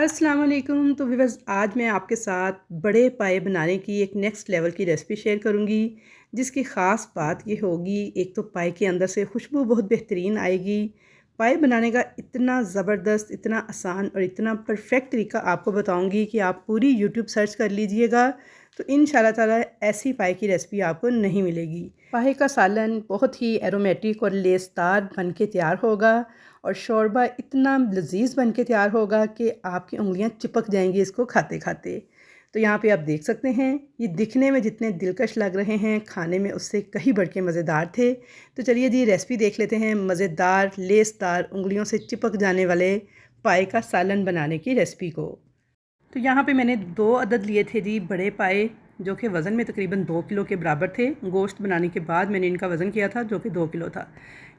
अस्सलाम वालेकुम। तो व्यूअर्स, आज मैं आपके साथ बड़े पाए बनाने की एक नेक्स्ट लेवल की रेसिपी शेयर करूंगी, जिसकी ख़ास बात ये होगी, एक तो पाए के अंदर से खुशबू बहुत बेहतरीन आएगी। पाए बनाने का इतना ज़बरदस्त, इतना आसान और इतना परफेक्ट तरीका आपको बताऊंगी कि आप पूरी यूट्यूब सर्च कर लीजिएगा तो इंशाल्लाह ताला ऐसी पाए की रेसिपी आपको नहीं मिलेगी। पाए का सालन बहुत ही एरोमेटिक और लेसदार बन के तैयार होगा और शोरबा इतना लजीज बन के तैयार होगा कि आपकी उंगलियां चिपक जाएंगी इसको खाते खाते। तो यहाँ पे आप देख सकते हैं, ये दिखने में जितने दिलकश लग रहे हैं, खाने में उससे कहीं बढ़ के मज़ेदार थे। तो चलिए जी, रेसिपी देख लेते हैं मज़ेदार, लेसदार, उंगलियों से चिपक जाने वाले पाए का सालन बनाने की रेसिपी को। तो यहाँ पे मैंने 2 अदद लिए थे जी बड़े पाए, जो कि वज़न में तकरीबन 2 किलो के बराबर थे। गोश्त बनाने के बाद मैंने इनका वज़न किया था, जो कि 2 किलो था।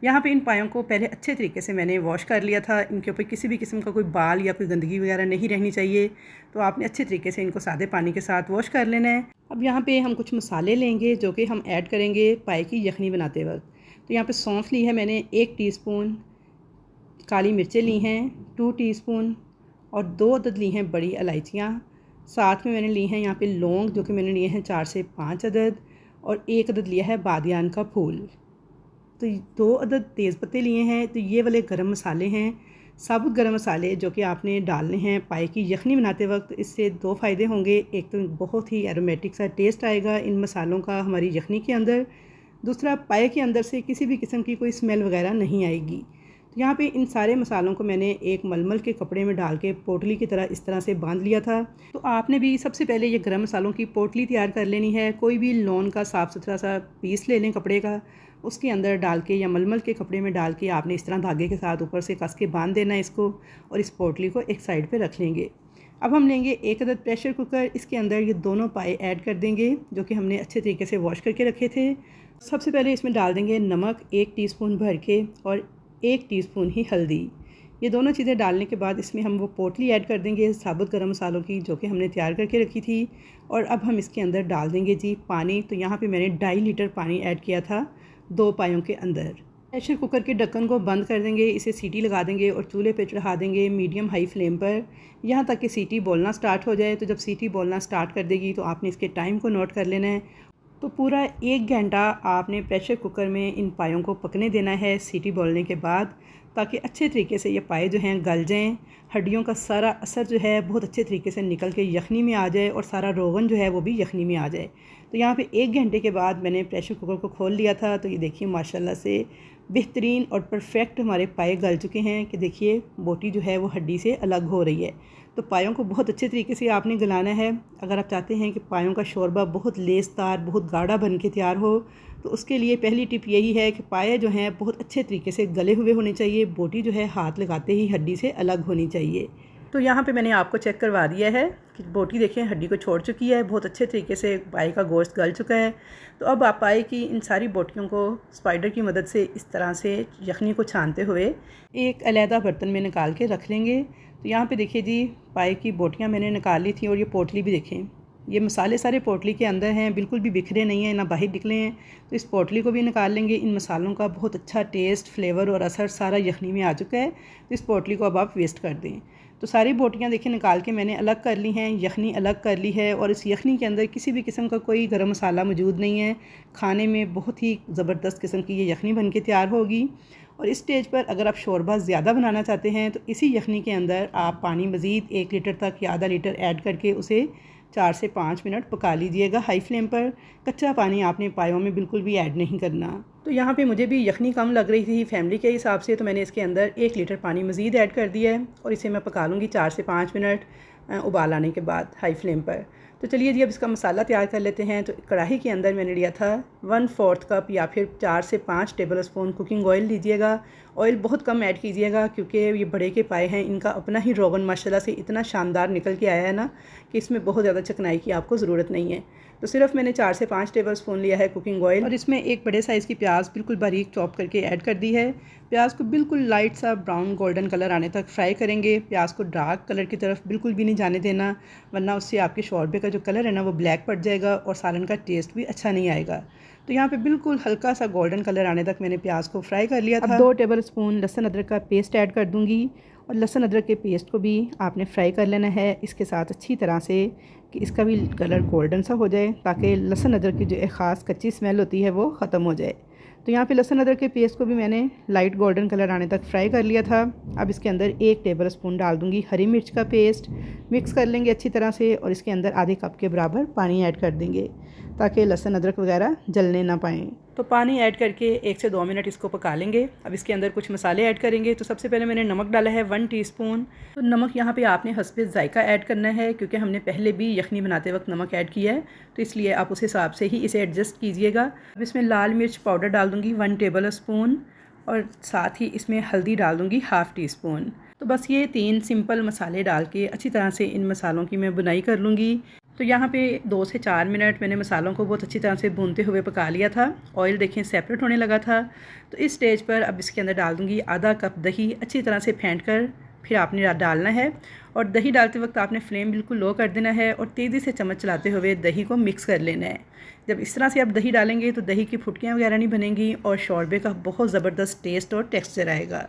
यहाँ पे इन पायों को पहले अच्छे तरीके से मैंने वॉश कर लिया था। इनके ऊपर किसी भी किस्म का कोई बाल या कोई गंदगी वगैरह नहीं रहनी चाहिए। तो आपने अच्छे तरीके से इनको सादे पानी के साथ वॉश कर लेना है। अब यहाँ पर हम कुछ मसाले लेंगे जो कि हम ऐड करेंगे पाए की यखनी बनाते वक्त। तो यहाँ पर सौंफ ली है मैंने 1 टीस्पून, काली मिर्चें ली हैं 2 टीस्पून और 2 अदद ली हैं बड़ी इलायचियाँ। साथ में मैंने ली हैं यहाँ पे लौंग, जो कि मैंने लिए हैं 4 से 5 अदद, और 1 अदद लिया है बादियान का फूल। तो 2 अदद तेज़पत्ते लिए हैं। तो ये वाले गरम मसाले हैं, साबुत गरम मसाले, जो कि आपने डालने हैं पाए की यखनी बनाते वक्त। इससे 2 फ़ायदे होंगे। एक तो बहुत ही एरोमेटिक सा टेस्ट आएगा इन मसालों का हमारी यखनी के अंदर। दूसरा, पाए के अंदर से किसी भी किस्म की कोई स्मेल वगैरह नहीं आएगी। तो यहाँ पे इन सारे मसालों को मैंने एक मलमल के कपड़े में डाल के पोटली की तरह इस तरह से बांध लिया था। तो आपने भी सबसे पहले ये गरम मसालों की पोटली तैयार कर लेनी है। कोई भी लॉन का साफ़ सुथरा सा पीस ले लें कपड़े का, उसके अंदर डाल के या मलमल के कपड़े में डाल के आपने इस तरह धागे के साथ ऊपर से कस के बांध देना है इसको, और इस पोटली को एक साइड पर रख लेंगे। अब हम लेंगे 1 अदद प्रेशर कुकर। इसके अंदर ये दोनों पाए ऐड कर देंगे जो कि हमने अच्छे तरीके से वॉश करके रखे थे। सबसे पहले इसमें डाल देंगे नमक 1 टीस्पून भर के और 1 टीस्पून ही हल्दी। ये दोनों चीज़ें डालने के बाद इसमें हम वो पोटली ऐड कर देंगे साबुत गरम मसालों की, जो कि हमने तैयार करके रखी थी। और अब हम इसके अंदर डाल देंगे जी पानी। तो यहाँ पे मैंने 2.5 लीटर पानी ऐड किया था 2 पायों के अंदर। प्रेशर कुकर के ढक्कन को बंद कर देंगे, इसे सीटी लगा देंगे और चूल्हे पे चढ़ा देंगे मीडियम हाई फ्लेम पर, यहाँ तक कि सीटी बोलना स्टार्ट हो जाए। तो जब सीटी बोलना स्टार्ट कर देगी तो आपने इसके टाइम को नोट कर लेना है। तो पूरा 1 घंटा आपने प्रेशर कुकर में इन पायों को पकने देना है सीटी बोलने के बाद, ताकि अच्छे तरीके से ये पाए जो हैं गल जाएं। हड्डियों का सारा असर जो है बहुत अच्छे तरीके से निकल के यखनी में आ जाए और सारा रोगन जो है वो भी यखनी में आ जाए। तो यहाँ पे 1 घंटे के बाद मैंने प्रेशर कुकर को खोल लिया था। तो ये देखिए माशाल्लाह से बेहतरीन और परफेक्ट हमारे पाए गल चुके हैं कि देखिए बोटी जो है वो हड्डी से अलग हो रही है। तो पायों को बहुत अच्छे तरीके से आपने गलाना है। अगर आप चाहते हैं कि पायों का शोरबा बहुत लेसदार, बहुत गाढ़ा बन के तैयार हो, तो उसके लिए पहली टिप यही है कि पाए जो हैं बहुत अच्छे तरीके से गले हुए होने चाहिए। बोटी जो है हाथ लगाते ही हड्डी से अलग होनी चाहिए। तो यहाँ पे मैंने आपको चेक करवा दिया है कि बोटी देखें हड्डी को छोड़ चुकी है, बहुत अच्छे तरीके से पाए का गोश्त गल चुका है। तो अब आप पाए की इन सारी बोटियों को स्पाइडर की मदद से इस तरह से यखनी को छानते हुए एक अलहदा बर्तन में निकाल के रख लेंगे। तो यहाँ पे देखिए जी, पाए की बोटियाँ मैंने निकाल ली थी और ये पोटली भी देखें, ये मसाले सारे पोटली के अंदर हैं, बिल्कुल भी बिखरे नहीं हैं, ना बाहर निकले हैं। तो इस पोटली को भी निकाल लेंगे। इन मसालों का बहुत अच्छा टेस्ट, फ्लेवर और असर सारा यखनी में आ चुका है। तो इस पोटली को अब आप वेस्ट कर दें। तो सारी बोटियाँ देखिए निकाल के मैंने अलग कर ली हैं, यखनी अलग कर ली है। और इस यखनी के अंदर किसी भी किस्म का कोई गरम मसाला मौजूद नहीं है। खाने में बहुत ही ज़बरदस्त किस्म की ये यखनी बन के तैयार होगी। और इस स्टेज पर अगर आप शोरबा ज़्यादा बनाना चाहते हैं तो इसी यखनी के अंदर आप पानी मज़ीद 1 लीटर तक या आधा लीटर ऐड करके उसे 4 से 5 मिनट पका लीजिएगा हाई फ्लेम पर। कच्चा पानी आपने पायों में बिल्कुल भी ऐड नहीं करना। तो यहाँ पे मुझे भी यखनी कम लग रही थी फैमिली के हिसाब से, तो मैंने इसके अंदर 1 लीटर पानी मज़ीद ऐड कर दिया है और इसे मैं पका लूँगी 4 से 5 मिनट उबाल आने के बाद हाई फ्लेम पर। तो चलिए जी, अब इसका मसाला तैयार कर लेते हैं। तो कढ़ाई के अंदर मैंने लिया था 1/4 कप या फिर 4 से 5 टेबल स्पून कुकिंग ऑयल लीजिएगा। ऑयल बहुत कम ऐड कीजिएगा क्योंकि ये बड़े के पाए हैं, इनका अपना ही रोगन माशाल्लाह से इतना शानदार निकल के आया है ना कि इसमें बहुत ज़्यादा चिकनाई की आपको ज़रूरत नहीं है। तो सिर्फ मैंने 4 से 5 टेबल स्पून लिया है कुकिंग ऑयल और इसमें एक बड़े साइज़ की प्याज बिल्कुल बारीक चॉप करके ऐड कर दी है। प्याज को बिल्कुल लाइट सा ब्राउन गोल्डन कलर आने तक फ्राई करेंगे। प्याज को डार्क कलर की तरफ बिल्कुल भी नहीं जाने देना, वरना उससे आपके शोरबे का जो कलर है ना वो ब्लैक पड़ जाएगा और सालन का टेस्ट भी अच्छा नहीं आएगा। तो यहाँ पे बिल्कुल हल्का सा गोल्डन कलर आने तक मैंने प्याज को फ्राई कर लिया था। अब 2 टेबल स्पून लहसुन अदरक का पेस्ट ऐड कर दूँगी और लहसुन अदरक के पेस्ट को भी आपने फ्राई कर लेना है इसके साथ अच्छी तरह से, कि इसका भी कलर गोल्डन सा हो जाए, ताकि लहसुन अदरक की जो एक ख़ास कच्ची स्मेल होती है वो ख़त्म हो जाए। तो यहाँ पे लहसुन अदरक के पेस्ट को भी मैंने लाइट गोल्डन कलर आने तक फ्राई कर लिया था। अब इसके अंदर 1 टेबल स्पून डाल दूँगी हरी मिर्च का पेस्ट, मिक्स कर लेंगे अच्छी तरह से, और इसके अंदर आधे कप के बराबर पानी ऐड कर देंगे ताकि लहसुन अदरक वगैरह जलने ना पाएँ। तो पानी ऐड करके 1 से 2 मिनट इसको पका लेंगे। अब इसके अंदर कुछ मसाले ऐड करेंगे। तो सबसे पहले मैंने नमक डाला है 1 टीस्पून। तो नमक यहाँ पे आपने हस्बे ज़ायका ऐड करना है, क्योंकि हमने पहले भी यखनी बनाते वक्त नमक ऐड किया है, तो इसलिए आप उस हिसाब से ही इसे एडजस्ट कीजिएगा। अब इसमें लाल मिर्च पाउडर डाल दूँगी 1 टेबल स्पून, और साथ ही इसमें हल्दी डाल दूँगी ½ टीस्पून। तो बस ये 3 सिंपल मसाले डाल के अच्छी तरह से इन मसालों की मैं बुनाई कर लूँगी। तो यहाँ पे 2 से 4 मिनट मैंने मसालों को बहुत अच्छी तरह से भूनते हुए पका लिया था। ऑयल देखें सेपरेट होने लगा था। तो इस स्टेज पर अब इसके अंदर डाल दूँगी आधा कप दही, अच्छी तरह से फेंट कर फिर आपने डालना है। और दही डालते वक्त आपने फ्लेम बिल्कुल लो कर देना है और तेज़ी से चम्मच चलाते हुए दही को मिक्स कर लेना है। जब इस तरह से आप दही डालेंगे तो दही की फुटकियाँ वगैरह नहीं बनेंगी और शोरबे का बहुत ज़बरदस्त टेस्ट और टेक्सचर आएगा।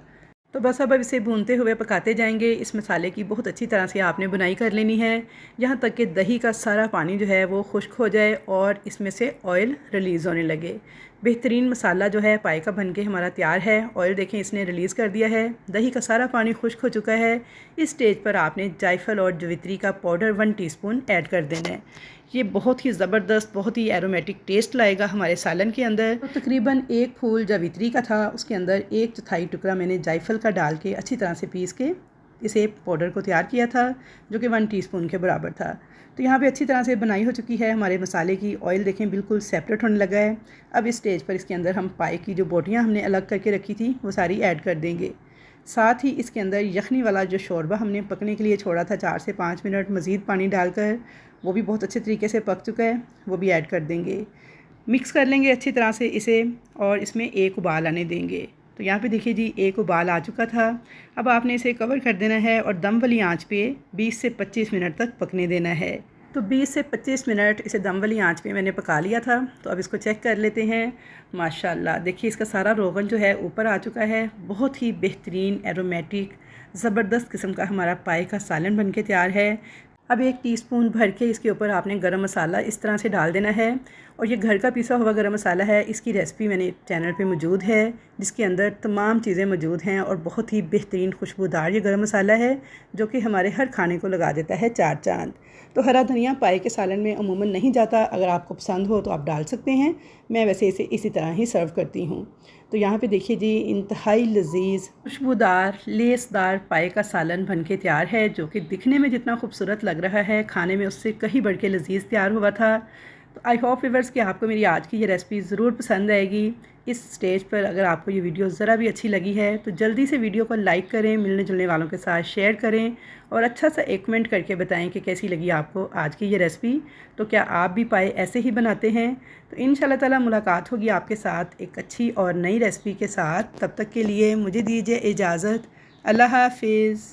तो बस अब इसे भूनते हुए पकाते जाएंगे। इस मसाले की बहुत अच्छी तरह से आपने बुनाई कर लेनी है, यहाँ तक कि दही का सारा पानी जो है वो खुश्क हो जाए और इसमें से ऑयल रिलीज़ होने लगे। बेहतरीन मसाला जो है पाए का बनके हमारा तैयार है। ऑयल देखें इसने रिलीज़ कर दिया है, दही का सारा पानी खुश्क हो चुका है। इस स्टेज पर आपने जायफल और जवित्री का पाउडर 1 टीस्पून ऐड कर देना है। ये बहुत ही ज़बरदस्त, बहुत ही एरोमेटिक टेस्ट लाएगा हमारे सालन के अंदर। तो तकरीबन 1 फूल जवित्री का था, उसके अंदर 1/4 टुकड़ा मैंने जायफल का डाल के अच्छी तरह से पीस के इसे पाउडर को तैयार किया था, जो कि 1 टीस्पून के बराबर था। तो यहाँ पे अच्छी तरह से बनाई हो चुकी है हमारे मसाले की। ऑयल देखें बिल्कुल सेपरेट होने लगा है। अब इस स्टेज पर इसके अंदर हम पाए की जो बोटियाँ हमने अलग करके रखी थी वो सारी ऐड कर देंगे। साथ ही इसके अंदर यखनी वाला जो शोरबा हमने पकने के लिए छोड़ा था 4 से 5 मिनट मज़ीद पानी डालकर, वो भी बहुत अच्छे तरीके से पक चुका है, वो भी ऐड कर देंगे। मिक्स कर लेंगे अच्छी तरह से इसे और इसमें 1 उबाल आने देंगे। तो यहाँ पे देखिए जी 1 उबाल आ चुका था। अब आपने इसे कवर कर देना है और दम वाली आंच पे 20 से 25 मिनट तक पकने देना है। तो 20 से 25 मिनट इसे दम वाली आंच पे मैंने पका लिया था। तो अब इसको चेक कर लेते हैं। माशाल्लाह देखिए इसका सारा रोगन जो है ऊपर आ चुका है। बहुत ही बेहतरीन एरोमेटिक ज़बरदस्त किस्म का हमारा पाए का सालन बन के तैयार है। अब 1 टीस्पून भर के इसके ऊपर आपने गरम मसाला इस तरह से डाल देना है। और ये घर का पिसा हुआ गरम मसाला है। इसकी रेसिपी मैंने चैनल पे मौजूद है, जिसके अंदर तमाम चीज़ें मौजूद हैं और बहुत ही बेहतरीन खुशबूदार ये गरम मसाला है, जो कि हमारे हर खाने को लगा देता है 4 चांद। तो हरा धनिया पाए के सालन में अमूमन नहीं जाता, अगर आपको पसंद हो तो आप डाल सकते हैं। मैं वैसे इसे इसी तरह ही सर्व करती हूँ। तो यहाँ पे देखिए जी इंतहाई लजीज खुशबूदार लेसदार पाए का सालन बनके तैयार है, जो कि दिखने में जितना खूबसूरत लग रहा है खाने में उससे कहीं बढ़ के लजीज तैयार हुआ था। तो आई होप व्यूअर्स कि आपको मेरी आज की ये रेसिपी ज़रूर पसंद आएगी। इस स्टेज पर अगर आपको ये वीडियो ज़रा भी अच्छी लगी है तो जल्दी से वीडियो को लाइक करें, मिलने जुलने वालों के साथ शेयर करें और अच्छा सा एक कमेंट करके बताएं कि कैसी लगी आपको आज की ये रेसिपी। तो क्या आप भी पाए ऐसे ही बनाते हैं? तो इंशाल्लाह ताला मुलाकात होगी आपके साथ एक अच्छी और नई रेसिपी के साथ। तब तक के लिए मुझे दीजिए इजाज़त। अल्लाह हाफिज़।